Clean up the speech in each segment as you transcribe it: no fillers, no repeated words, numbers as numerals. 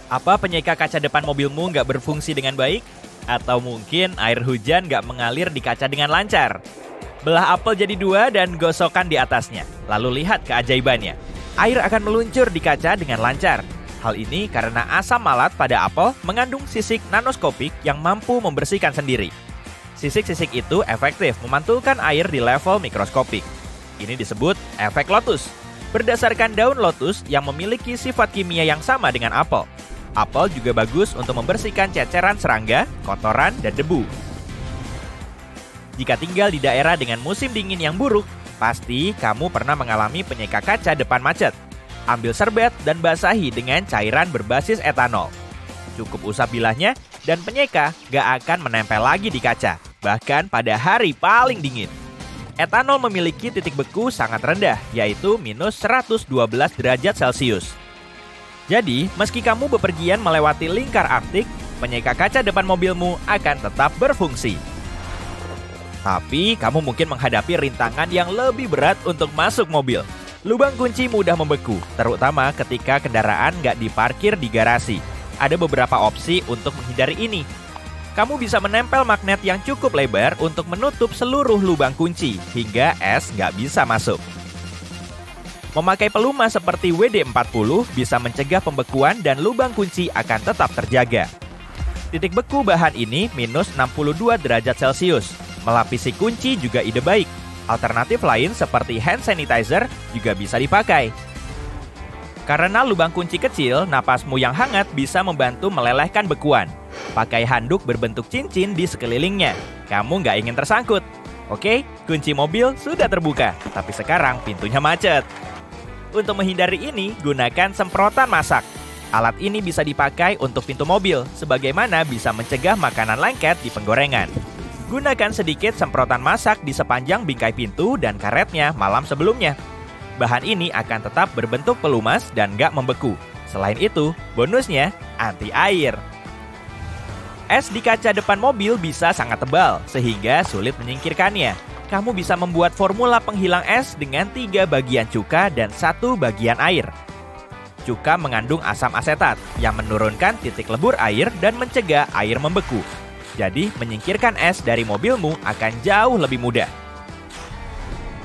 Apa penyeka kaca depan mobilmu nggak berfungsi dengan baik? Atau mungkin air hujan nggak mengalir di kaca dengan lancar? Belah apel jadi dua dan gosokkan di atasnya. Lalu lihat keajaibannya. Air akan meluncur di kaca dengan lancar. Hal ini karena asam malat pada apel mengandung sisik nanoskopik yang mampu membersihkan sendiri. Sisik-sisik itu efektif memantulkan air di level mikroskopik. Ini disebut efek lotus. Berdasarkan daun lotus yang memiliki sifat kimia yang sama dengan apel. Apel juga bagus untuk membersihkan ceceran serangga, kotoran, dan debu. Jika tinggal di daerah dengan musim dingin yang buruk, pasti kamu pernah mengalami penyeka kaca depan macet. Ambil serbet dan basahi dengan cairan berbasis etanol. Cukup usap bilahnya dan penyeka gak akan menempel lagi di kaca, bahkan pada hari paling dingin. Etanol memiliki titik beku sangat rendah, yaitu minus 112 derajat Celcius. Jadi, meski kamu bepergian melewati lingkar Arktik, penyeka kaca depan mobilmu akan tetap berfungsi. Tapi, kamu mungkin menghadapi rintangan yang lebih berat untuk masuk mobil. Lubang kunci mudah membeku, terutama ketika kendaraan nggak diparkir di garasi. Ada beberapa opsi untuk menghindari ini. Kamu bisa menempel magnet yang cukup lebar untuk menutup seluruh lubang kunci, hingga es nggak bisa masuk. Memakai pelumas seperti WD-40 bisa mencegah pembekuan dan lubang kunci akan tetap terjaga. Titik beku bahan ini minus 62 derajat Celcius. Melapisi kunci juga ide baik. Alternatif lain seperti hand sanitizer juga bisa dipakai. Karena lubang kunci kecil, napasmu yang hangat bisa membantu melelehkan bekuan. Pakai handuk berbentuk cincin di sekelilingnya. Kamu nggak ingin tersangkut. Oke, kunci mobil sudah terbuka, tapi sekarang pintunya macet. Untuk menghindari ini, gunakan semprotan masak. Alat ini bisa dipakai untuk pintu mobil, sebagaimana bisa mencegah makanan lengket di penggorengan. Gunakan sedikit semprotan masak di sepanjang bingkai pintu dan karetnya malam sebelumnya. Bahan ini akan tetap berbentuk pelumas dan nggak membeku. Selain itu, bonusnya anti air. Es di kaca depan mobil bisa sangat tebal, sehingga sulit menyingkirkannya. Kamu bisa membuat formula penghilang es dengan 3 bagian cuka dan 1 bagian air. Cuka mengandung asam asetat yang menurunkan titik lebur air dan mencegah air membeku. Jadi, menyingkirkan es dari mobilmu akan jauh lebih mudah.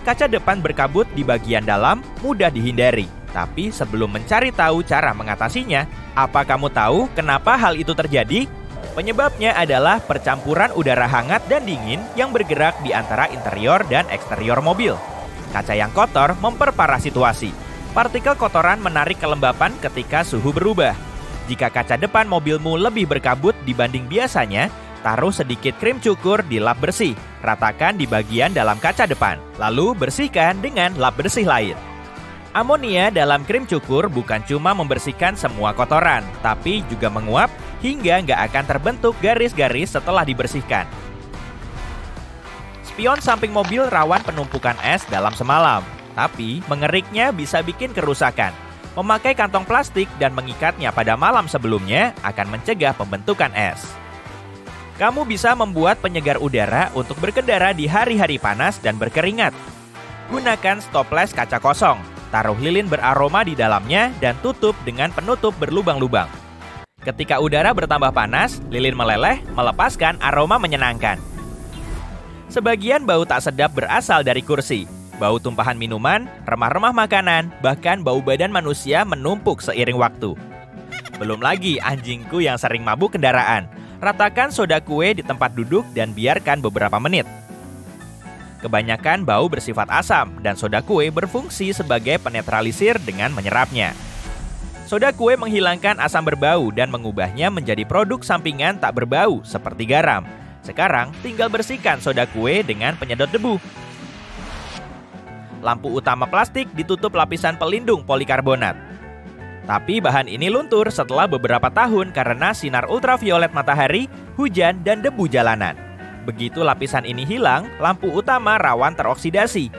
Kaca depan berkabut di bagian dalam mudah dihindari. Tapi sebelum mencari tahu cara mengatasinya, apa kamu tahu kenapa hal itu terjadi? Penyebabnya adalah percampuran udara hangat dan dingin yang bergerak di antara interior dan eksterior mobil. Kaca yang kotor memperparah situasi. Partikel kotoran menarik kelembapan ketika suhu berubah. Jika kaca depan mobilmu lebih berkabut dibanding biasanya, taruh sedikit krim cukur di lap bersih. Ratakan di bagian dalam kaca depan, lalu bersihkan dengan lap bersih lain. Amonia dalam krim cukur bukan cuma membersihkan semua kotoran, tapi juga menguap hingga nggak akan terbentuk garis-garis setelah dibersihkan. Spion samping mobil rawan penumpukan es dalam semalam, tapi mengeriknya bisa bikin kerusakan. Memakai kantong plastik dan mengikatnya pada malam sebelumnya akan mencegah pembentukan es. Kamu bisa membuat penyegar udara untuk berkendara di hari-hari panas dan berkeringat. Gunakan stoples kaca kosong. Taruh lilin beraroma di dalamnya dan tutup dengan penutup berlubang-lubang. Ketika udara bertambah panas, lilin meleleh, melepaskan aroma menyenangkan. Sebagian bau tak sedap berasal dari kursi. Bau tumpahan minuman, remah-remah makanan, bahkan bau badan manusia menumpuk seiring waktu. Belum lagi anjingku yang sering mabuk kendaraan. Ratakan soda kue di tempat duduk dan biarkan beberapa menit. Kebanyakan bau bersifat asam dan soda kue berfungsi sebagai penetralisir dengan menyerapnya. Soda kue menghilangkan asam berbau dan mengubahnya menjadi produk sampingan tak berbau seperti garam. Sekarang tinggal bersihkan soda kue dengan penyedot debu. Lampu utama plastik ditutup lapisan pelindung polikarbonat. Tapi bahan ini luntur setelah beberapa tahun karena sinar ultraviolet matahari, hujan, dan debu jalanan. Begitu lapisan ini hilang, lampu utama rawan teroksidasi.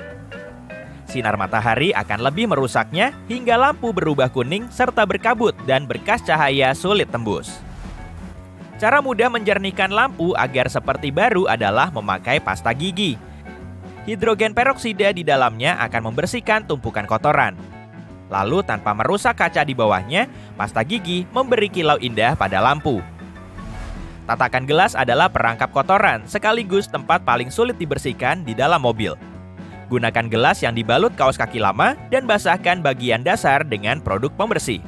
Sinar matahari akan lebih merusaknya hingga lampu berubah kuning serta berkabut dan berkas cahaya sulit tembus. Cara mudah menjernihkan lampu agar seperti baru adalah memakai pasta gigi. Hidrogen peroksida di dalamnya akan membersihkan tumpukan kotoran. Lalu tanpa merusak kaca di bawahnya, pasta gigi memberi kilau indah pada lampu. Tatakan gelas adalah perangkap kotoran sekaligus tempat paling sulit dibersihkan di dalam mobil. Gunakan gelas yang dibalut kaos kaki lama dan basahkan bagian dasar dengan produk pembersih.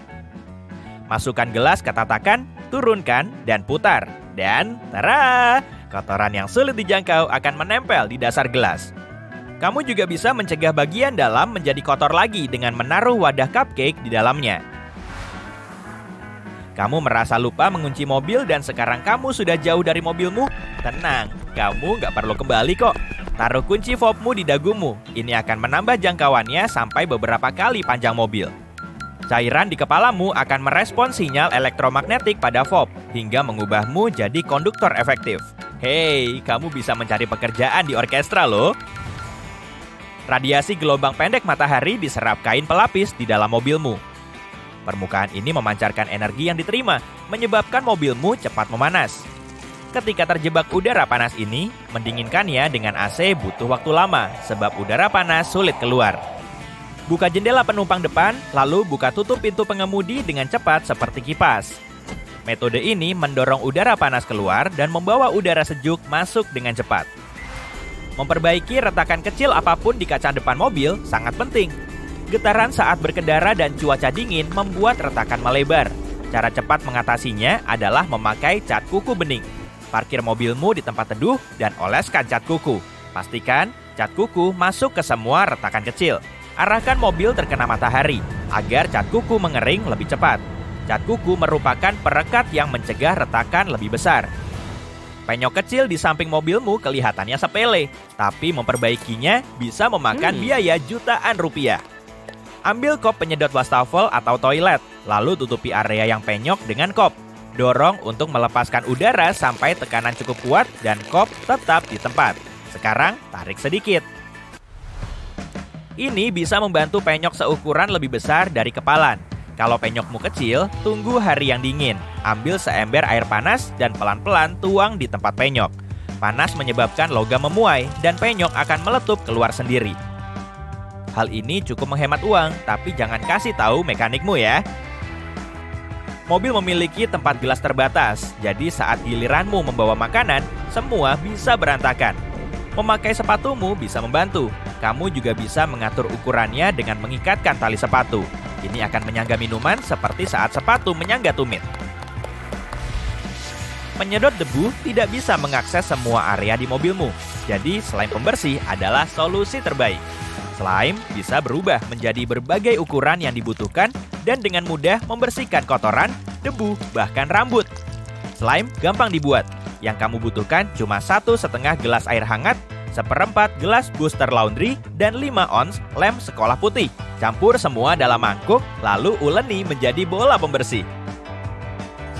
Masukkan gelas ke tatakan, turunkan, dan putar. Dan tara! Kotoran yang sulit dijangkau akan menempel di dasar gelas. Kamu juga bisa mencegah bagian dalam menjadi kotor lagi dengan menaruh wadah cupcake di dalamnya. Kamu merasa lupa mengunci mobil dan sekarang kamu sudah jauh dari mobilmu? Tenang, kamu nggak perlu kembali kok. Taruh kunci fobmu di dagumu. Ini akan menambah jangkauannya sampai beberapa kali panjang mobil. Cairan di kepalamu akan merespon sinyal elektromagnetik pada fob hingga mengubahmu jadi konduktor efektif. Hei, kamu bisa mencari pekerjaan di orkestra loh. Radiasi gelombang pendek matahari diserap kain pelapis di dalam mobilmu. Permukaan ini memancarkan energi yang diterima, menyebabkan mobilmu cepat memanas. Ketika terjebak udara panas ini, mendinginkannya dengan AC butuh waktu lama sebab udara panas sulit keluar. Buka jendela penumpang depan, lalu buka tutup pintu pengemudi dengan cepat seperti kipas. Metode ini mendorong udara panas keluar dan membawa udara sejuk masuk dengan cepat. Memperbaiki retakan kecil apapun di kaca depan mobil sangat penting. Getaran saat berkendara dan cuaca dingin membuat retakan melebar. Cara cepat mengatasinya adalah memakai cat kuku bening. Parkir mobilmu di tempat teduh dan oleskan cat kuku. Pastikan cat kuku masuk ke semua retakan kecil. Arahkan mobil terkena matahari agar cat kuku mengering lebih cepat. Cat kuku merupakan perekat yang mencegah retakan lebih besar. Penyok kecil di samping mobilmu kelihatannya sepele, tapi memperbaikinya bisa memakan biaya jutaan rupiah. Ambil kop penyedot wastafel atau toilet, lalu tutupi area yang penyok dengan kop. Dorong untuk melepaskan udara sampai tekanan cukup kuat dan kop tetap di tempat. Sekarang tarik sedikit. Ini bisa membantu penyok seukuran lebih besar dari kepalan. Kalau penyokmu kecil, tunggu hari yang dingin. Ambil seember air panas dan pelan-pelan tuang di tempat penyok. Panas menyebabkan logam memuai dan penyok akan meletup keluar sendiri. Hal ini cukup menghemat uang, tapi jangan kasih tahu mekanikmu ya. Mobil memiliki tempat gelas terbatas, jadi saat giliranmu membawa makanan, semua bisa berantakan. Memakai sepatumu bisa membantu. Kamu juga bisa mengatur ukurannya dengan mengikatkan tali sepatu. Ini akan menyangga minuman seperti saat sepatu menyangga tumit. Penyedot debu tidak bisa mengakses semua area di mobilmu. Jadi, slime pembersih adalah solusi terbaik. Slime bisa berubah menjadi berbagai ukuran yang dibutuhkan dan dengan mudah membersihkan kotoran, debu, bahkan rambut. Slime gampang dibuat. Yang kamu butuhkan cuma 1,5 gelas air hangat, 1/4 gelas booster laundry, dan 5 ons lem sekolah putih. Campur semua dalam mangkuk, lalu uleni menjadi bola pembersih.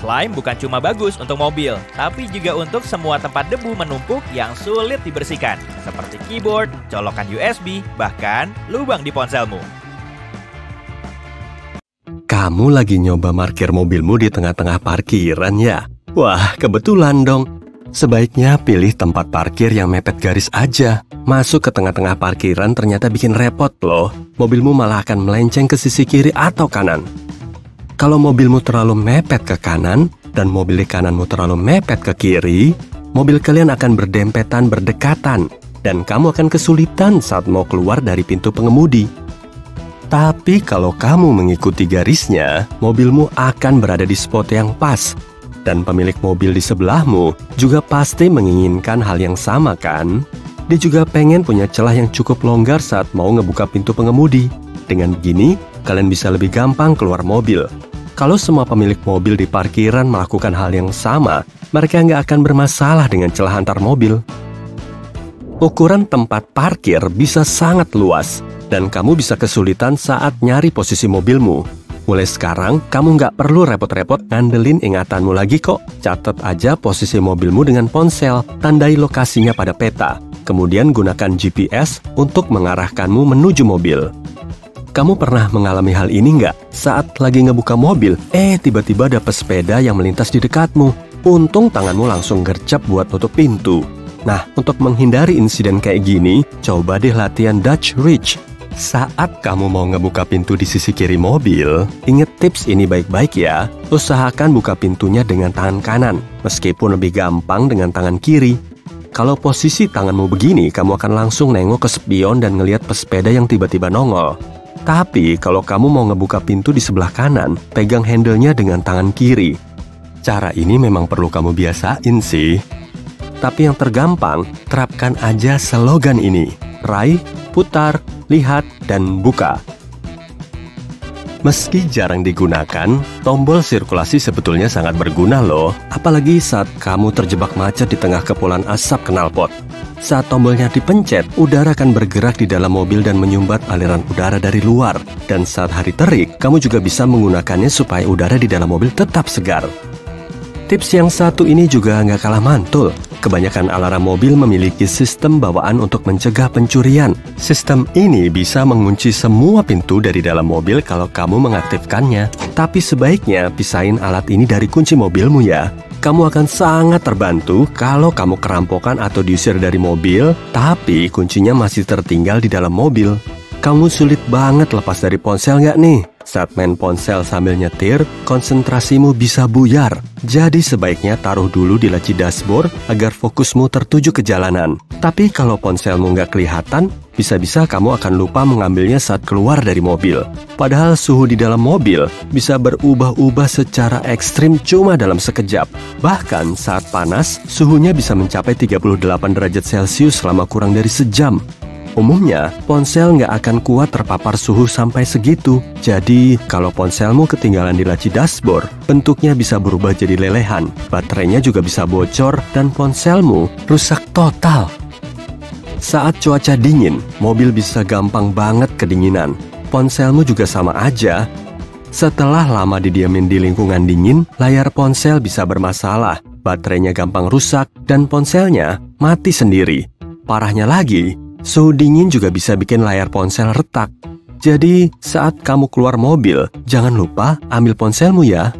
Slime bukan cuma bagus untuk mobil, tapi juga untuk semua tempat debu menumpuk yang sulit dibersihkan, seperti keyboard, colokan USB, bahkan lubang di ponselmu. Kamu lagi nyoba parkir mobilmu di tengah-tengah parkiran ya? Wah, kebetulan dong. Sebaiknya pilih tempat parkir yang mepet garis aja. Masuk ke tengah-tengah parkiran ternyata bikin repot loh. Mobilmu malah akan melenceng ke sisi kiri atau kanan. Kalau mobilmu terlalu mepet ke kanan dan mobil di kananmu terlalu mepet ke kiri, mobil kalian akan berdempetan berdekatan dan kamu akan kesulitan saat mau keluar dari pintu pengemudi. Tapi kalau kamu mengikuti garisnya, mobilmu akan berada di spot yang pas. Dan pemilik mobil di sebelahmu juga pasti menginginkan hal yang sama kan? Dia juga pengen punya celah yang cukup longgar saat mau ngebuka pintu pengemudi. Dengan begini, kalian bisa lebih gampang keluar mobil. Kalau semua pemilik mobil di parkiran melakukan hal yang sama, mereka nggak akan bermasalah dengan celah antar mobil. Ukuran tempat parkir bisa sangat luas, dan kamu bisa kesulitan saat nyari posisi mobilmu. Mulai sekarang, kamu nggak perlu repot-repot ngandelin ingatanmu lagi kok. Catat aja posisi mobilmu dengan ponsel, tandai lokasinya pada peta. Kemudian gunakan GPS untuk mengarahkanmu menuju mobil. Kamu pernah mengalami hal ini nggak? Saat lagi ngebuka mobil, tiba-tiba dapet sepeda yang melintas di dekatmu. Untung tanganmu langsung gercep buat tutup pintu. Nah, untuk menghindari insiden kayak gini, coba deh latihan Dutch Reach. Saat kamu mau ngebuka pintu di sisi kiri mobil, ingat tips ini baik-baik ya. Usahakan buka pintunya dengan tangan kanan, meskipun lebih gampang dengan tangan kiri. Kalau posisi tanganmu begini, kamu akan langsung nengok ke spion dan ngelihat pesepeda yang tiba-tiba nongol. Tapi kalau kamu mau ngebuka pintu di sebelah kanan, pegang handle-nya dengan tangan kiri. Cara ini memang perlu kamu biasain sih. Tapi yang tergampang, terapkan aja slogan ini. Raih, putar, lihat, dan buka. Meski jarang digunakan, tombol sirkulasi sebetulnya sangat berguna loh. Apalagi saat kamu terjebak macet di tengah kepulan asap knalpot. Saat tombolnya dipencet, udara akan bergerak di dalam mobil dan menyumbat aliran udara dari luar. Dan saat hari terik, kamu juga bisa menggunakannya supaya udara di dalam mobil tetap segar. Tips yang satu ini juga nggak kalah mantul. Kebanyakan alarm mobil memiliki sistem bawaan untuk mencegah pencurian. Sistem ini bisa mengunci semua pintu dari dalam mobil kalau kamu mengaktifkannya. Tapi sebaiknya pisahin alat ini dari kunci mobilmu ya. Kamu akan sangat terbantu kalau kamu kerampokan atau diusir dari mobil, tapi kuncinya masih tertinggal di dalam mobil. Kamu sulit banget lepas dari ponsel nggak nih? Saat main ponsel sambil nyetir, konsentrasimu bisa buyar. Jadi sebaiknya taruh dulu di laci dashboard agar fokusmu tertuju ke jalanan. Tapi kalau ponselmu nggak kelihatan, bisa-bisa kamu akan lupa mengambilnya saat keluar dari mobil. Padahal suhu di dalam mobil bisa berubah-ubah secara ekstrim cuma dalam sekejap. Bahkan saat panas, suhunya bisa mencapai 38 derajat Celcius selama kurang dari sejam. Umumnya, ponsel nggak akan kuat terpapar suhu sampai segitu. Jadi, kalau ponselmu ketinggalan di laci dashboard, bentuknya bisa berubah jadi lelehan. Baterainya juga bisa bocor dan ponselmu rusak total. Saat cuaca dingin, mobil bisa gampang banget kedinginan. Ponselmu juga sama aja. Setelah lama didiamin di lingkungan dingin, layar ponsel bisa bermasalah. Baterainya gampang rusak dan ponselnya mati sendiri. Parahnya lagi, suhu dingin juga bisa bikin layar ponsel retak. Jadi, saat kamu keluar mobil, jangan lupa ambil ponselmu ya.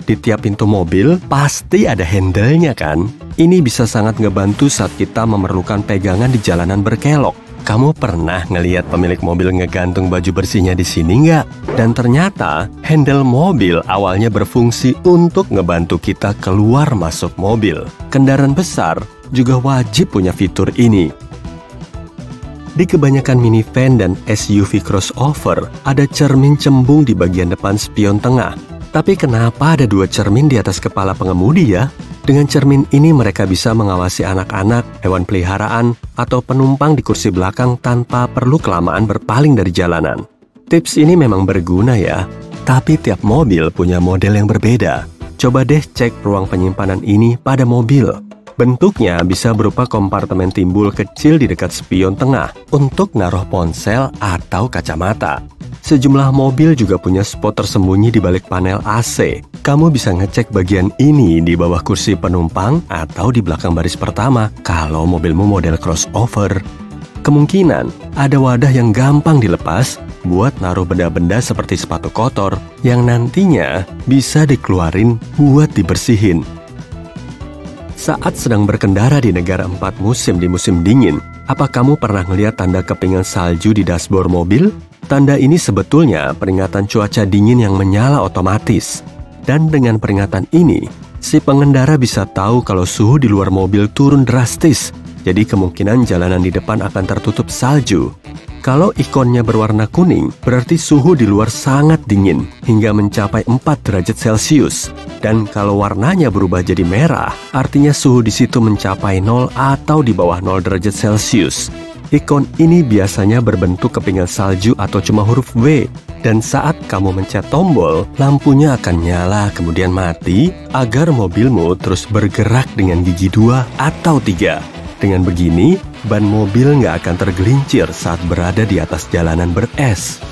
Di tiap pintu mobil, pasti ada handle-nya kan? Ini bisa sangat ngebantu saat kita memerlukan pegangan di jalanan berkelok. Kamu pernah ngelihat pemilik mobil ngegantung baju bersihnya di sini nggak? Dan ternyata, handle mobil awalnya berfungsi untuk ngebantu kita keluar masuk mobil. Kendaraan besar juga wajib punya fitur ini. Di kebanyakan minivan dan SUV crossover, ada cermin cembung di bagian depan spion tengah. Tapi kenapa ada 2 cermin di atas kepala pengemudi ya? Dengan cermin ini mereka bisa mengawasi anak-anak, hewan peliharaan, atau penumpang di kursi belakang tanpa perlu kelamaan berpaling dari jalanan. Tips ini memang berguna ya, tapi tiap mobil punya model yang berbeda. Coba deh cek ruang penyimpanan ini pada mobil. Bentuknya bisa berupa kompartemen timbul kecil di dekat spion tengah untuk naruh ponsel atau kacamata. Sejumlah mobil juga punya spot tersembunyi di balik panel AC. Kamu bisa ngecek bagian ini di bawah kursi penumpang atau di belakang baris pertama kalau mobilmu model crossover. Kemungkinan ada wadah yang gampang dilepas buat naruh benda-benda seperti sepatu kotor yang nantinya bisa dikeluarin buat dibersihin. Saat sedang berkendara di negara 4 musim di musim dingin, apa kamu pernah ngeliat tanda kepingan salju di dashboard mobil? Tanda ini sebetulnya peringatan cuaca dingin yang menyala otomatis. Dan dengan peringatan ini, si pengendara bisa tahu kalau suhu di luar mobil turun drastis. Jadi kemungkinan jalanan di depan akan tertutup salju. Kalau ikonnya berwarna kuning, berarti suhu di luar sangat dingin, hingga mencapai 4 derajat Celcius. Dan kalau warnanya berubah jadi merah, artinya suhu di situ mencapai 0 atau di bawah 0 derajat Celcius. Ikon ini biasanya berbentuk kepingan salju atau cuma huruf W. Dan saat kamu mencet tombol, lampunya akan nyala kemudian mati, agar mobilmu terus bergerak dengan gigi 2 atau 3. Dengan begini, ban mobil nggak akan tergelincir saat berada di atas jalanan beres.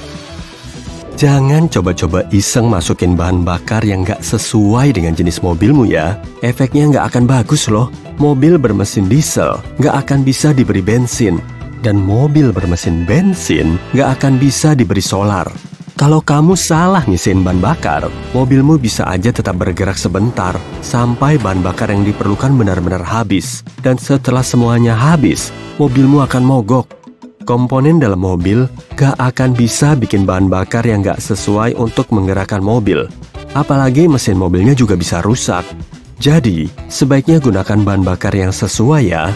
Jangan coba-coba iseng masukin bahan bakar yang nggak sesuai dengan jenis mobilmu ya. Efeknya nggak akan bagus loh. Mobil bermesin diesel nggak akan bisa diberi bensin. Dan mobil bermesin bensin nggak akan bisa diberi solar. Kalau kamu salah ngisiin bahan bakar, mobilmu bisa aja tetap bergerak sebentar sampai bahan bakar yang diperlukan benar-benar habis. Dan setelah semuanya habis, mobilmu akan mogok. Komponen dalam mobil gak akan bisa bikin bahan bakar yang gak sesuai untuk menggerakkan mobil. Apalagi mesin mobilnya juga bisa rusak. Jadi, sebaiknya gunakan bahan bakar yang sesuai ya.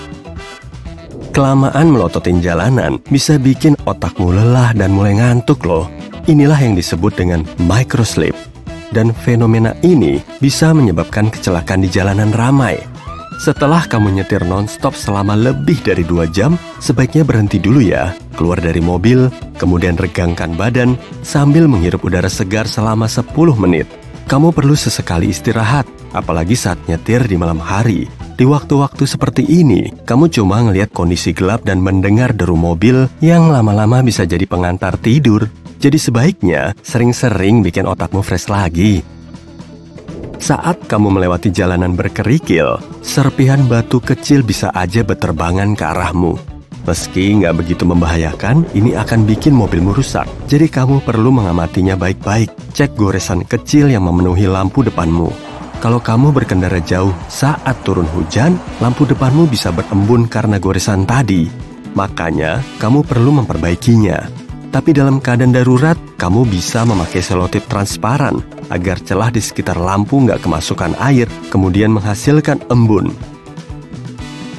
Kelamaan melototin jalanan bisa bikin otakmu lelah dan mulai ngantuk loh. Inilah yang disebut dengan microsleep. Dan fenomena ini bisa menyebabkan kecelakaan di jalanan ramai. Setelah kamu nyetir non-stop selama lebih dari 2 jam, sebaiknya berhenti dulu ya. Keluar dari mobil, kemudian regangkan badan sambil menghirup udara segar selama 10 menit. Kamu perlu sesekali istirahat, apalagi saat nyetir di malam hari. Di waktu-waktu seperti ini, kamu cuma ngelihat kondisi gelap dan mendengar deru mobil yang lama-lama bisa jadi pengantar tidur. Jadi sebaiknya sering-sering bikin otakmu fresh lagi. Saat kamu melewati jalanan berkerikil, serpihan batu kecil bisa aja berterbangan ke arahmu. Meski nggak begitu membahayakan, ini akan bikin mobilmu rusak. Jadi kamu perlu mengamatinya baik-baik. Cek goresan kecil yang memenuhi lampu depanmu. Kalau kamu berkendara jauh saat turun hujan, lampu depanmu bisa berembun karena goresan tadi. Makanya, kamu perlu memperbaikinya. Tapi dalam keadaan darurat, kamu bisa memakai selotip transparan agar celah di sekitar lampu nggak kemasukan air, kemudian menghasilkan embun.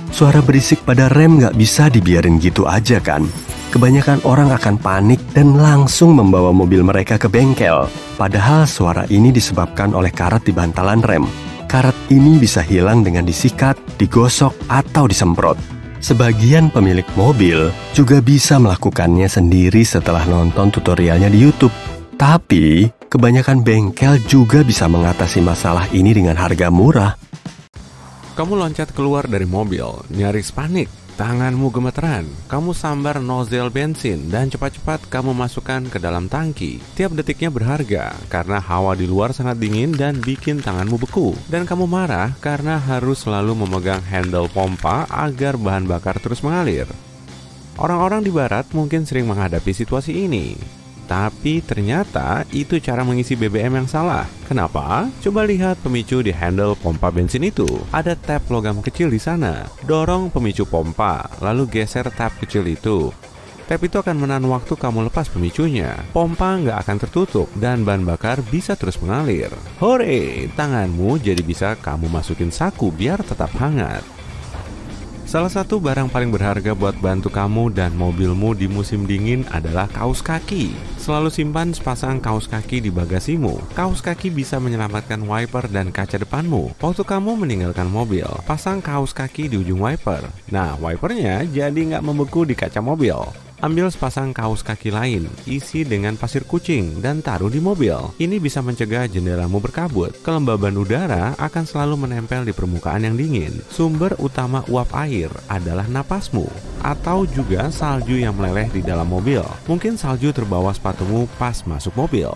Suara berisik pada rem nggak bisa dibiarin gitu aja kan? Kebanyakan orang akan panik dan langsung membawa mobil mereka ke bengkel. Padahal suara ini disebabkan oleh karat di bantalan rem. Karat ini bisa hilang dengan disikat, digosok, atau disemprot. Sebagian pemilik mobil juga bisa melakukannya sendiri setelah nonton tutorialnya di YouTube. Tapi, kebanyakan bengkel juga bisa mengatasi masalah ini dengan harga murah. Kamu loncat keluar dari mobil, nyaris panik. Tanganmu gemeteran, kamu sambar nozzle bensin dan cepat-cepat kamu masukkan ke dalam tangki. Tiap detiknya berharga karena hawa di luar sangat dingin dan bikin tanganmu beku. Dan kamu marah karena harus selalu memegang handle pompa agar bahan bakar terus mengalir. Orang-orang di barat mungkin sering menghadapi situasi ini. Tapi ternyata itu cara mengisi BBM yang salah. Kenapa? Coba lihat pemicu di handle pompa bensin itu. Ada tab logam kecil di sana. Dorong pemicu pompa, lalu geser tab kecil itu. Tab itu akan menahan waktu kamu lepas pemicunya. Pompa nggak akan tertutup dan bahan bakar bisa terus mengalir. Hore! Tanganmu jadi bisa kamu masukin saku biar tetap hangat. Salah satu barang paling berharga buat bantu kamu dan mobilmu di musim dingin adalah kaos kaki. Selalu simpan sepasang kaos kaki di bagasimu. Kaos kaki bisa menyelamatkan wiper dan kaca depanmu. Waktu kamu meninggalkan mobil, pasang kaos kaki di ujung wiper. Nah, wipernya jadi nggak membeku di kaca mobil. Ambil sepasang kaos kaki lain, isi dengan pasir kucing, dan taruh di mobil. Ini bisa mencegah jendelamu berkabut. Kelembaban udara akan selalu menempel di permukaan yang dingin. Sumber utama uap air adalah napasmu, atau juga salju yang meleleh di dalam mobil. Mungkin salju terbawa sepatumu pas masuk mobil.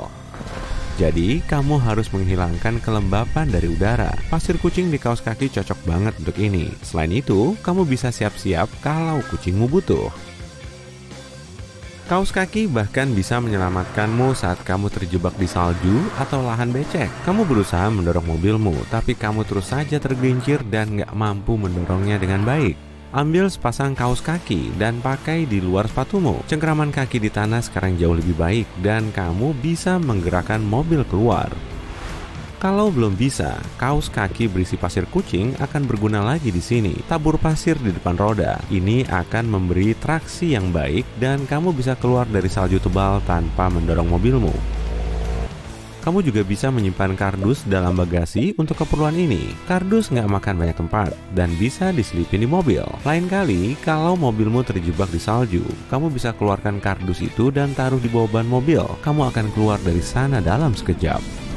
Jadi, kamu harus menghilangkan kelembapan dari udara. Pasir kucing di kaos kaki cocok banget untuk ini. Selain itu, kamu bisa siap-siap kalau kucingmu butuh. Kaos kaki bahkan bisa menyelamatkanmu saat kamu terjebak di salju atau lahan becek. Kamu berusaha mendorong mobilmu, tapi kamu terus saja tergelincir dan nggak mampu mendorongnya dengan baik. Ambil sepasang kaos kaki dan pakai di luar sepatumu. Cengkraman kaki di tanah sekarang jauh lebih baik dan kamu bisa menggerakkan mobil keluar. Kalau belum bisa, kaos kaki berisi pasir kucing akan berguna lagi di sini. Tabur pasir di depan roda. Ini akan memberi traksi yang baik dan kamu bisa keluar dari salju tebal tanpa mendorong mobilmu. Kamu juga bisa menyimpan kardus dalam bagasi untuk keperluan ini. Kardus nggak makan banyak tempat dan bisa diselipin di mobil. Lain kali, kalau mobilmu terjebak di salju, kamu bisa keluarkan kardus itu dan taruh di bawah ban mobil. Kamu akan keluar dari sana dalam sekejap.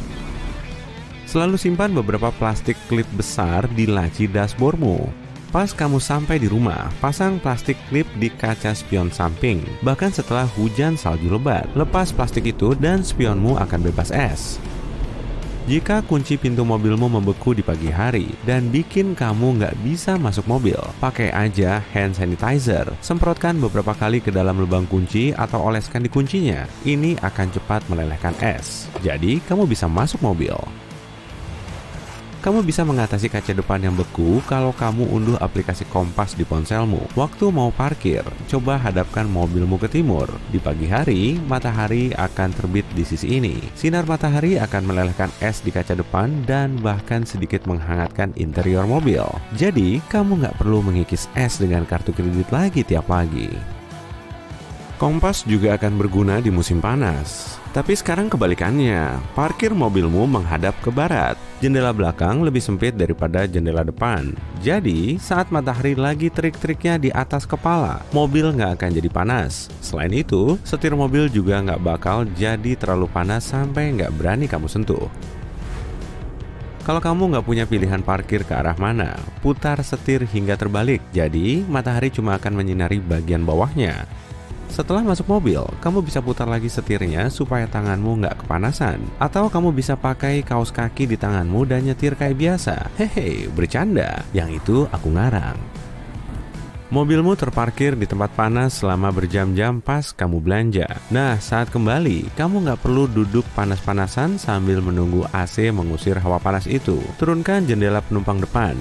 Selalu simpan beberapa plastik klip besar di laci dashboardmu. Pas kamu sampai di rumah, pasang plastik klip di kaca spion samping. Bahkan setelah hujan salju lebat, lepas plastik itu dan spionmu akan bebas es. Jika kunci pintu mobilmu membeku di pagi hari dan bikin kamu nggak bisa masuk mobil, pakai aja hand sanitizer. Semprotkan beberapa kali ke dalam lubang kunci atau oleskan di kuncinya. Ini akan cepat melelehkan es. Jadi, kamu bisa masuk mobil. Kamu bisa mengatasi kaca depan yang beku kalau kamu unduh aplikasi Kompas di ponselmu. Waktu mau parkir, coba hadapkan mobilmu ke timur. Di pagi hari, matahari akan terbit di sisi ini. Sinar matahari akan melelehkan es di kaca depan dan bahkan sedikit menghangatkan interior mobil. Jadi, kamu nggak perlu mengikis es dengan kartu kredit lagi tiap pagi. Kompas juga akan berguna di musim panas. Tapi sekarang kebalikannya, parkir mobilmu menghadap ke barat. Jendela belakang lebih sempit daripada jendela depan. Jadi, saat matahari lagi terik-teriknya di atas kepala, mobil nggak akan jadi panas. Selain itu, setir mobil juga nggak bakal jadi terlalu panas sampai nggak berani kamu sentuh. Kalau kamu nggak punya pilihan parkir ke arah mana, putar setir hingga terbalik. Jadi, matahari cuma akan menyinari bagian bawahnya. Setelah masuk mobil, kamu bisa putar lagi setirnya supaya tanganmu nggak kepanasan. Atau kamu bisa pakai kaos kaki di tanganmu dan nyetir kayak biasa. Hehe, bercanda. Yang itu aku ngarang. Mobilmu terparkir di tempat panas selama berjam-jam pas kamu belanja. Nah, saat kembali, kamu nggak perlu duduk panas-panasan sambil menunggu AC mengusir hawa panas itu. Turunkan jendela penumpang depan.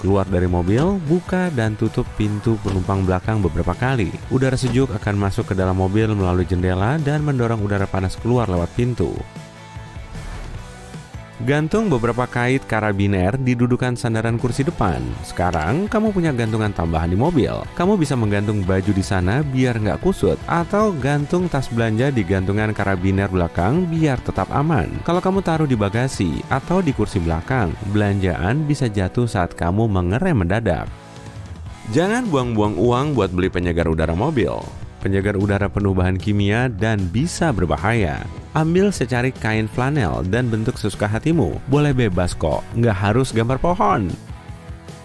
Keluar dari mobil, buka dan tutup pintu penumpang belakang beberapa kali. Udara sejuk akan masuk ke dalam mobil melalui jendela dan mendorong udara panas keluar lewat pintu. Gantung beberapa kait karabiner di dudukan sandaran kursi depan. Sekarang, kamu punya gantungan tambahan di mobil. Kamu bisa menggantung baju di sana biar nggak kusut, atau gantung tas belanja di gantungan karabiner belakang biar tetap aman. Kalau kamu taruh di bagasi atau di kursi belakang, belanjaan bisa jatuh saat kamu mengerem mendadak. Jangan buang-buang uang buat beli penyegar udara mobil. Penyegar udara penuh bahan kimia dan bisa berbahaya. Ambil secari kain flanel dan bentuk sesuka hatimu. Boleh bebas kok, nggak harus gambar pohon.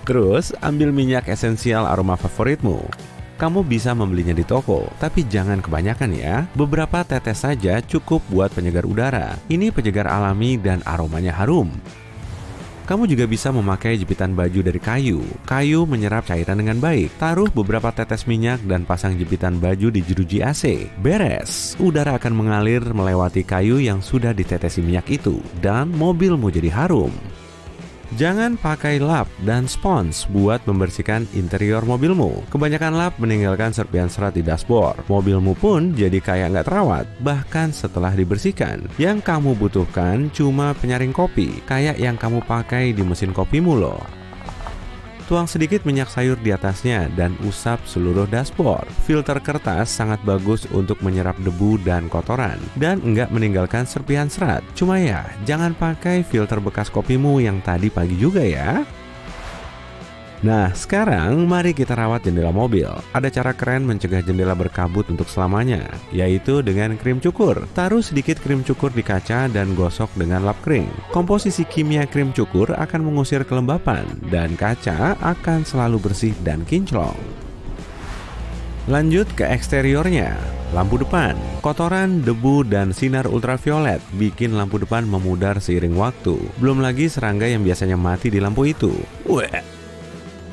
Terus, ambil minyak esensial aroma favoritmu. Kamu bisa membelinya di toko, tapi jangan kebanyakan ya. Beberapa tetes saja cukup buat penyegar udara. Ini penyegar alami dan aromanya harum. Kamu juga bisa memakai jepitan baju dari kayu. Kayu menyerap cairan dengan baik. Taruh beberapa tetes minyak dan pasang jepitan baju di jeruji AC. Beres, udara akan mengalir melewati kayu yang sudah ditetesi minyak itu, dan mobilmu jadi harum. Jangan pakai lap dan spons buat membersihkan interior mobilmu. Kebanyakan lap meninggalkan serpihan serat di dashboard. Mobilmu pun jadi kayak nggak terawat, bahkan setelah dibersihkan. Yang kamu butuhkan cuma penyaring kopi, kayak yang kamu pakai di mesin kopimu loh. Tuang sedikit minyak sayur di atasnya dan usap seluruh dashboard. Filter kertas sangat bagus untuk menyerap debu dan kotoran dan enggak meninggalkan serpihan serat. Cuma ya, jangan pakai filter bekas kopimu yang tadi pagi juga ya. Nah, sekarang mari kita rawat jendela mobil. Ada cara keren mencegah jendela berkabut untuk selamanya, yaitu dengan krim cukur. Taruh sedikit krim cukur di kaca dan gosok dengan lap kering. Komposisi kimia krim cukur akan mengusir kelembapan, dan kaca akan selalu bersih dan kinclong. Lanjut ke eksteriornya. Lampu depan, kotoran, debu, dan sinar ultraviolet bikin lampu depan memudar seiring waktu. Belum lagi serangga yang biasanya mati di lampu itu.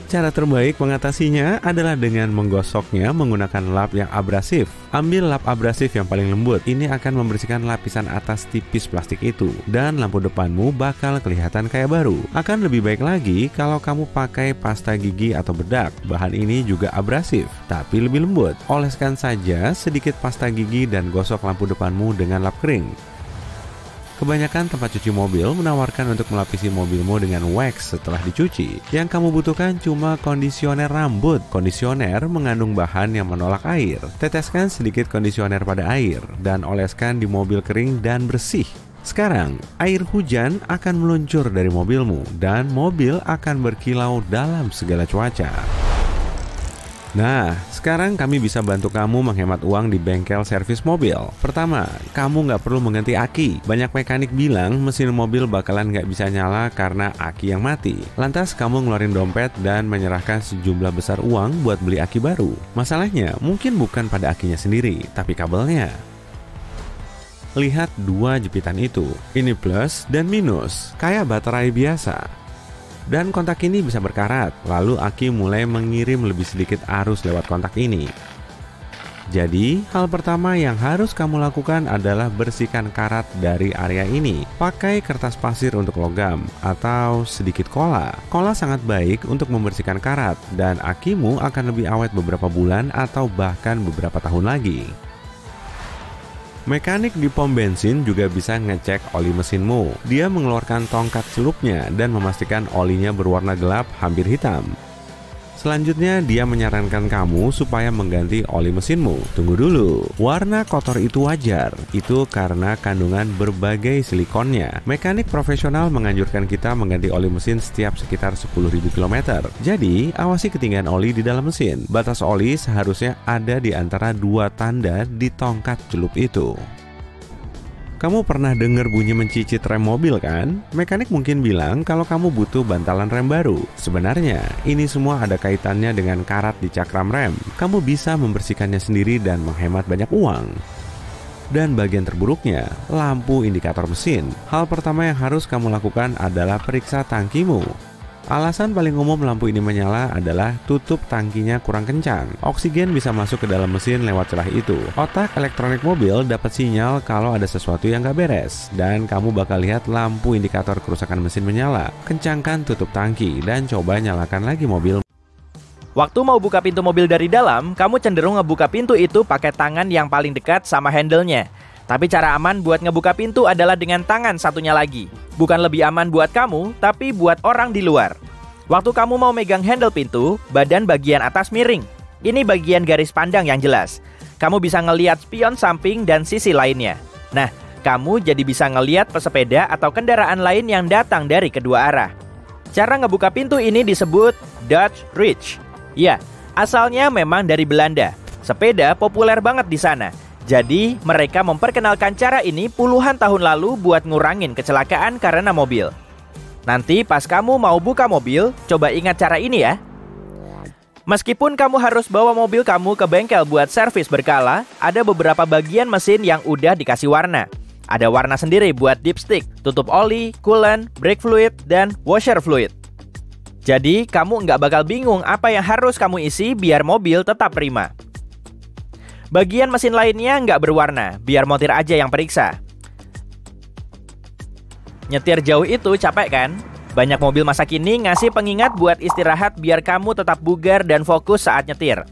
Cara terbaik mengatasinya adalah dengan menggosoknya menggunakan lap yang abrasif. Ambil lap abrasif yang paling lembut. Ini akan membersihkan lapisan atas tipis plastik itu, dan lampu depanmu bakal kelihatan kayak baru. Akan lebih baik lagi kalau kamu pakai pasta gigi atau bedak. Bahan ini juga abrasif, tapi lebih lembut. Oleskan saja sedikit pasta gigi dan gosok lampu depanmu dengan lap kering. Kebanyakan tempat cuci mobil menawarkan untuk melapisi mobilmu dengan wax setelah dicuci. Yang kamu butuhkan cuma kondisioner rambut. Kondisioner mengandung bahan yang menolak air. Teteskan sedikit kondisioner pada air dan oleskan di mobil kering dan bersih. Sekarang, air hujan akan meluncur dari mobilmu dan mobil akan berkilau dalam segala cuaca. Nah, sekarang kami bisa bantu kamu menghemat uang di bengkel servis mobil. Pertama, kamu nggak perlu mengganti aki. Banyak mekanik bilang mesin mobil bakalan nggak bisa nyala karena aki yang mati. Lantas kamu ngeluarin dompet dan menyerahkan sejumlah besar uang buat beli aki baru. Masalahnya mungkin bukan pada akinya sendiri, tapi kabelnya. Lihat dua jepitan itu. Ini plus dan minus, kayak baterai biasa. Dan kontak ini bisa berkarat, lalu aki mulai mengirim lebih sedikit arus lewat kontak ini. Jadi, hal pertama yang harus kamu lakukan adalah bersihkan karat dari area ini. Pakai kertas pasir untuk logam atau sedikit kola. Kola sangat baik untuk membersihkan karat dan akimu akan lebih awet beberapa bulan atau bahkan beberapa tahun lagi. Mekanik di pom bensin juga bisa ngecek oli mesinmu. Dia mengeluarkan tongkat celupnya dan memastikan olinya berwarna gelap hampir hitam. Selanjutnya, dia menyarankan kamu supaya mengganti oli mesinmu. Tunggu dulu, warna kotor itu wajar. Itu karena kandungan berbagai silikonnya. Mekanik profesional menganjurkan kita mengganti oli mesin setiap sekitar 10.000 km. Jadi, awasi ketinggian oli di dalam mesin. Batas oli seharusnya ada di antara 2 tanda di tongkat celup itu. Kamu pernah dengar bunyi mencicit rem mobil kan? Mekanik mungkin bilang kalau kamu butuh bantalan rem baru. Sebenarnya, ini semua ada kaitannya dengan karat di cakram rem. Kamu bisa membersihkannya sendiri dan menghemat banyak uang. Dan bagian terburuknya, lampu indikator mesin. Hal pertama yang harus kamu lakukan adalah periksa tangkimu. Alasan paling umum lampu ini menyala adalah tutup tangkinya kurang kencang. Oksigen bisa masuk ke dalam mesin lewat celah itu. Otak elektronik mobil dapat sinyal kalau ada sesuatu yang gak beres. Dan kamu bakal lihat lampu indikator kerusakan mesin menyala. Kencangkan tutup tangki dan coba nyalakan lagi mobil. Waktu mau buka pintu mobil dari dalam, kamu cenderung ngebuka pintu itu pakai tangan yang paling dekat sama handle-nya. Tapi cara aman buat ngebuka pintu adalah dengan tangan satunya lagi. Bukan lebih aman buat kamu, tapi buat orang di luar. Waktu kamu mau megang handle pintu, badan bagian atas miring. Ini bagian garis pandang yang jelas. Kamu bisa ngelihat spion samping dan sisi lainnya. Nah, kamu jadi bisa ngelihat pesepeda atau kendaraan lain yang datang dari kedua arah. Cara ngebuka pintu ini disebut Dutch Reach. Ya, asalnya memang dari Belanda. Sepeda populer banget di sana. Jadi, mereka memperkenalkan cara ini puluhan tahun lalu buat ngurangin kecelakaan karena mobil. Nanti pas kamu mau buka mobil, coba ingat cara ini ya. Meskipun kamu harus bawa mobil kamu ke bengkel buat servis berkala, ada beberapa bagian mesin yang udah dikasih warna. Ada warna sendiri buat dipstick, tutup oli, coolant, brake fluid, dan washer fluid. Jadi, kamu nggak bakal bingung apa yang harus kamu isi biar mobil tetap prima. Bagian mesin lainnya nggak berwarna, biar montir aja yang periksa. Nyetir jauh itu capek kan? Banyak mobil masa kini ngasih pengingat buat istirahat biar kamu tetap bugar dan fokus saat nyetir.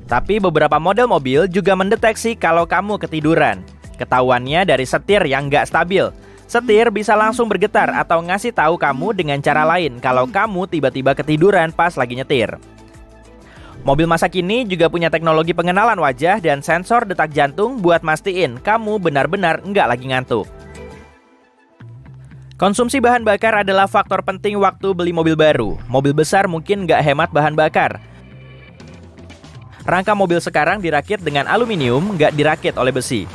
Tapi beberapa model mobil juga mendeteksi kalau kamu ketiduran. Ketahuannya dari setir yang nggak stabil. Setir bisa langsung bergetar atau ngasih tahu kamu dengan cara lain kalau kamu tiba-tiba ketiduran pas lagi nyetir. Mobil masa kini juga punya teknologi pengenalan wajah dan sensor detak jantung buat mastiin kamu benar-benar nggak lagi ngantuk. Konsumsi bahan bakar adalah faktor penting waktu beli mobil baru. Mobil besar mungkin nggak hemat bahan bakar. Rangka mobil sekarang dirakit dengan aluminium, nggak dirakit oleh besi.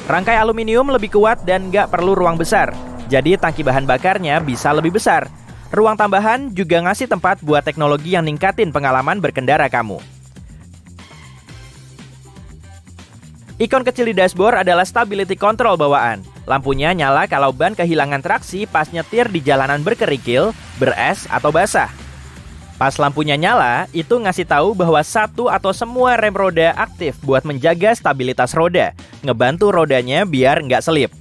Rangkai aluminium lebih kuat dan nggak perlu ruang besar. Jadi tangki bahan bakarnya bisa lebih besar. Ruang tambahan juga ngasih tempat buat teknologi yang ningkatin pengalaman berkendara kamu. Ikon kecil di dashboard adalah stability control bawaan. Lampunya nyala kalau ban kehilangan traksi pas nyetir di jalanan berkerikil, beres, atau basah. Pas lampunya nyala, itu ngasih tahu bahwa satu atau semua rem roda aktif buat menjaga stabilitas roda, ngebantu rodanya biar nggak selip.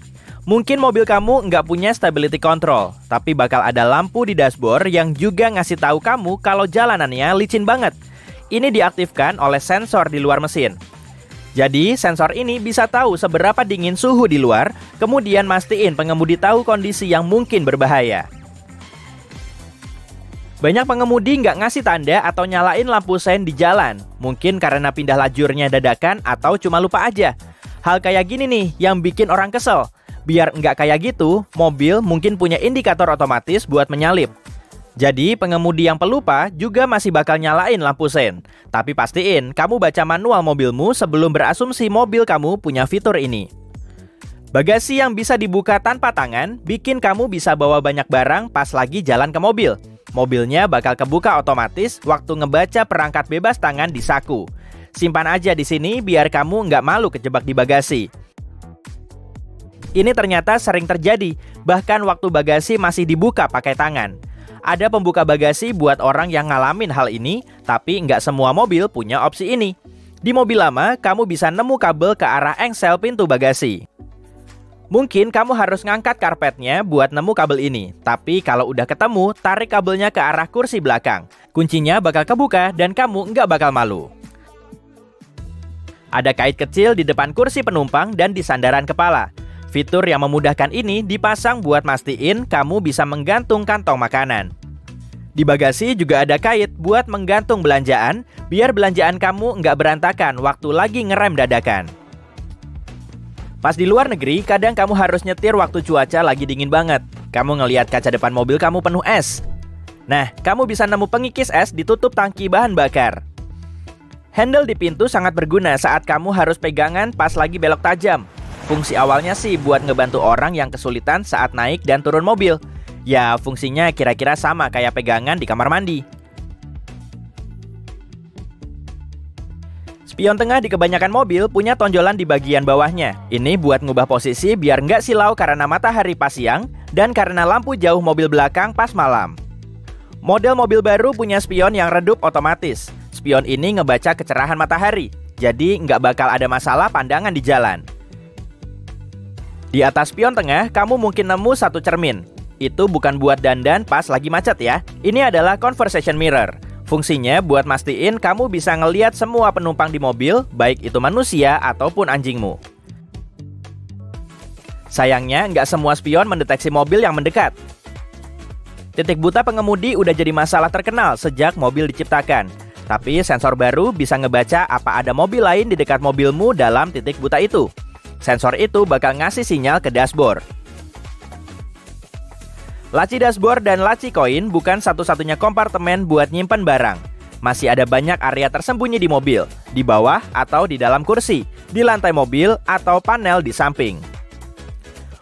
Mungkin mobil kamu nggak punya stability control, tapi bakal ada lampu di dashboard yang juga ngasih tahu kamu kalau jalanannya licin banget. Ini diaktifkan oleh sensor di luar mesin. Jadi, sensor ini bisa tahu seberapa dingin suhu di luar, kemudian mastiin pengemudi tahu kondisi yang mungkin berbahaya. Banyak pengemudi nggak ngasih tanda atau nyalain lampu sein di jalan, mungkin karena pindah lajurnya dadakan atau cuma lupa aja. Hal kayak gini nih yang bikin orang kesel. Biar nggak kayak gitu, mobil mungkin punya indikator otomatis buat menyalip. Jadi, pengemudi yang pelupa juga masih bakal nyalain lampu sein. Tapi pastiin kamu baca manual mobilmu sebelum berasumsi mobil kamu punya fitur ini. Bagasi yang bisa dibuka tanpa tangan bikin kamu bisa bawa banyak barang pas lagi jalan ke mobil. Mobilnya bakal kebuka otomatis waktu ngebaca perangkat bebas tangan di saku. Simpan aja di sini biar kamu nggak malu kejebak di bagasi. Ini ternyata sering terjadi, bahkan waktu bagasi masih dibuka pakai tangan. Ada pembuka bagasi buat orang yang ngalamin hal ini, tapi nggak semua mobil punya opsi ini. Di mobil lama, kamu bisa nemu kabel ke arah engsel pintu bagasi. Mungkin kamu harus ngangkat karpetnya buat nemu kabel ini. Tapi kalau udah ketemu, tarik kabelnya ke arah kursi belakang. Kuncinya bakal kebuka dan kamu nggak bakal malu. Ada kait kecil di depan kursi penumpang dan di sandaran kepala. Fitur yang memudahkan ini dipasang buat mastiin kamu bisa menggantung kantong makanan. Di bagasi juga ada kait buat menggantung belanjaan, biar belanjaan kamu nggak berantakan waktu lagi ngerem dadakan. Pas di luar negeri, kadang kamu harus nyetir waktu cuaca lagi dingin banget. Kamu ngelihat kaca depan mobil kamu penuh es. Nah, kamu bisa nemu pengikis es di tutup tangki bahan bakar. Handle di pintu sangat berguna saat kamu harus pegangan pas lagi belok tajam. Fungsi awalnya sih buat ngebantu orang yang kesulitan saat naik dan turun mobil. Ya, fungsinya kira-kira sama kayak pegangan di kamar mandi. Spion tengah di kebanyakan mobil punya tonjolan di bagian bawahnya. Ini buat ngubah posisi biar nggak silau karena matahari pas siang dan karena lampu jauh mobil belakang pas malam. Model mobil baru punya spion yang redup otomatis. Spion ini ngebaca kecerahan matahari, jadi nggak bakal ada masalah pandangan di jalan. Di atas spion tengah, kamu mungkin nemu satu cermin. Itu bukan buat dandan pas lagi macet ya. Ini adalah conversation mirror. Fungsinya buat mastiin kamu bisa ngelihat semua penumpang di mobil, baik itu manusia ataupun anjingmu. Sayangnya, nggak semua spion mendeteksi mobil yang mendekat. Titik buta pengemudi udah jadi masalah terkenal sejak mobil diciptakan. Tapi sensor baru bisa ngebaca apa ada mobil lain di dekat mobilmu dalam titik buta itu. Sensor itu bakal ngasih sinyal ke dashboard. Laci dashboard dan laci koin bukan satu-satunya kompartemen buat nyimpen barang. Masih ada banyak area tersembunyi di mobil, di bawah atau di dalam kursi, di lantai mobil atau panel di samping.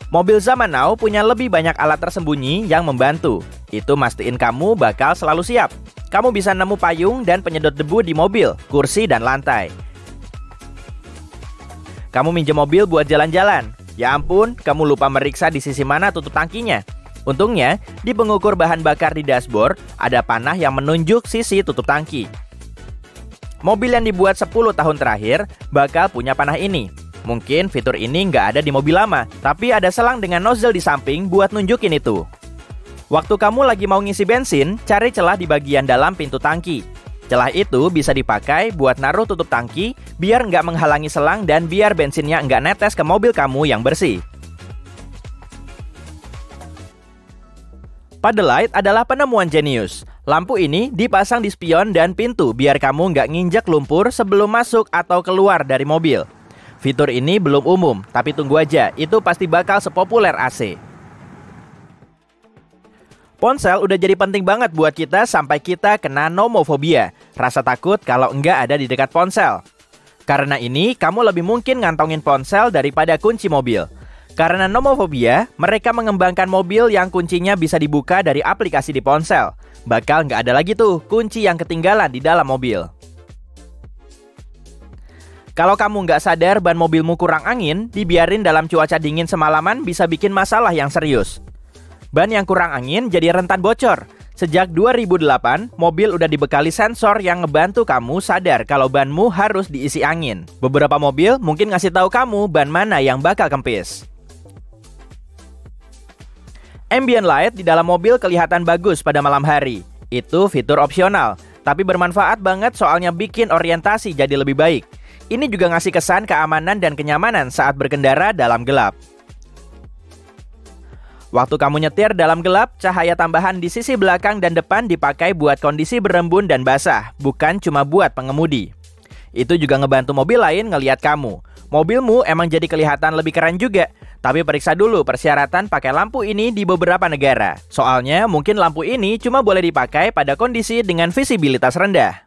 Mobil zaman now punya lebih banyak alat tersembunyi yang membantu. Itu mastiin kamu bakal selalu siap. Kamu bisa nemu payung dan penyedot debu di mobil, kursi, dan lantai. Kamu minjem mobil buat jalan-jalan. Ya ampun, kamu lupa meriksa di sisi mana tutup tangkinya. Untungnya, di pengukur bahan bakar di dashboard, ada panah yang menunjuk sisi tutup tangki. Mobil yang dibuat 10 tahun terakhir bakal punya panah ini. Mungkin fitur ini nggak ada di mobil lama, tapi ada selang dengan nozzle di samping buat nunjukin itu. Waktu kamu lagi mau ngisi bensin, cari celah di bagian dalam pintu tangki. Celah itu bisa dipakai buat naruh tutup tangki, biar nggak menghalangi selang dan biar bensinnya nggak netes ke mobil kamu yang bersih. Paddle-Light adalah penemuan jenius. Lampu ini dipasang di spion dan pintu biar kamu nggak nginjek lumpur sebelum masuk atau keluar dari mobil. Fitur ini belum umum, tapi tunggu aja, itu pasti bakal sepopuler AC. Ponsel udah jadi penting banget buat kita sampai kita kena nomofobia, rasa takut kalau nggak ada di dekat ponsel. Karena ini, kamu lebih mungkin ngantongin ponsel daripada kunci mobil. Karena nomofobia, mereka mengembangkan mobil yang kuncinya bisa dibuka dari aplikasi di ponsel. Bakal nggak ada lagi tuh kunci yang ketinggalan di dalam mobil. Kalau kamu nggak sadar ban mobilmu kurang angin, dibiarin dalam cuaca dingin semalaman bisa bikin masalah yang serius. Ban yang kurang angin jadi rentan bocor. Sejak 2008, mobil udah dibekali sensor yang ngebantu kamu sadar kalau banmu harus diisi angin. Beberapa mobil mungkin ngasih tahu kamu ban mana yang bakal kempis. Ambient light di dalam mobil kelihatan bagus pada malam hari. Itu fitur opsional, tapi bermanfaat banget soalnya bikin orientasi jadi lebih baik. Ini juga ngasih kesan keamanan dan kenyamanan saat berkendara dalam gelap. Waktu kamu nyetir dalam gelap, cahaya tambahan di sisi belakang dan depan dipakai buat kondisi berembun dan basah, bukan cuma buat pengemudi. Itu juga ngebantu mobil lain ngelihat kamu. Mobilmu emang jadi kelihatan lebih keren juga. Tapi periksa dulu persyaratan pakai lampu ini di beberapa negara. Soalnya mungkin lampu ini cuma boleh dipakai pada kondisi dengan visibilitas rendah.